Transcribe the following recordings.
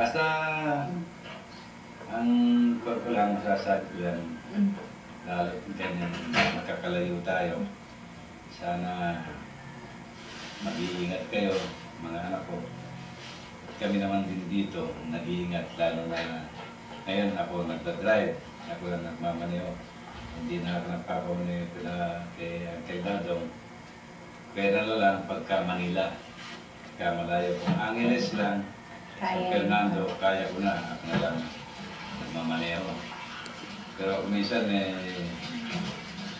Basta, ang ko lang masasabi ko yan, lalo kung ganyan, makakalayo tayo. Sana mag-iingat kayo, mga anak ko. Kami naman din dito, nag-iingat, lalo na ngayon ako nagdadrive, ako lang nagmamaneho. Hindi na ako nagpapamaneho kay Uncle Dadong. Kaya na lang pagka Manila, pagka malayo. Kung Angeles lang, San Fernando, kaya ko na, ako na lang nagmamaneho. Pero kung minsan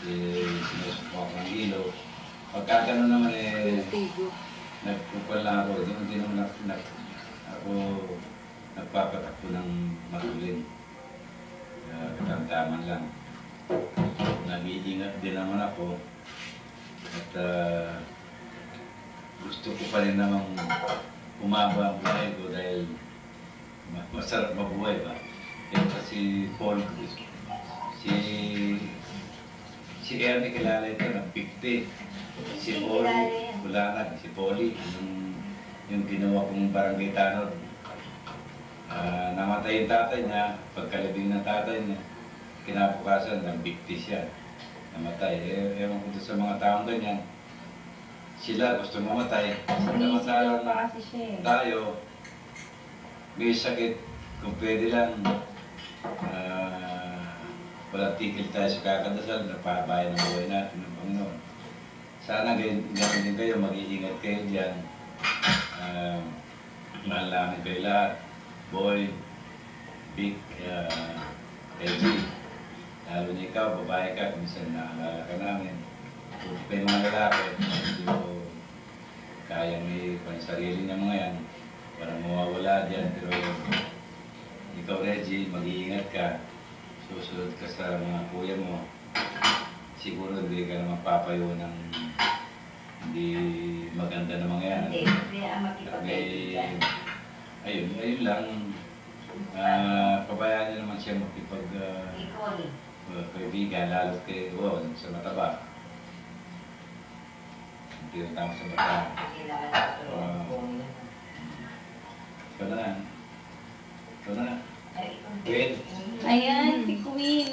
sinusubukan ng ilaw. Pagka gano'n naman nagpupal lang ako, hindi naman ako nagpapatakbo ng matulin. Katamtaman lang. Nag-iingat din naman ako. At gusto ko pa rin namang umaba ang buhay ko dahil masarap mabuhay ba. Kasi Paul Cruz, si Ernie kilala ito ng 50. Si Polly, wala na, si Polly, yung ginawa kong barangay tanod. Namatay yung tatay niya, pagkalibing ng tatay niya, kinabukasan, nambikti siya. Namatay. Ewan ko sa mga taong ganyan. Sila gusto mamatay. Samantalang tayo, may sakit, kung pwede lang, walang tigil tayo sa kakadasal, napabayan ang buhay natin ng Panginoon. Sana gano'n din kayo, mag-iingat kayo dyan. Mahal namin kayo lahat. Boy, Vic, LG. Lalo na ikaw, babae ka, minsan naalala ka namin. Kung may mga lalaki, hindi mo kaya may pansarili niya mga yan. Parang mawawala dyan, pero ikaw, Reggie, mag-iingat ka. Susunod ka sa mga kuya mo. Siguro hindi ka naman papayo ng hindi maganda na mga yan. Ayun lang. Pabayaan niyo naman siya makipag-kaibigan, lalo kay Ron sa mataba. Hindi rin tama sa mataba. Ikaw na. Ikaw na. Ayan, si Queen.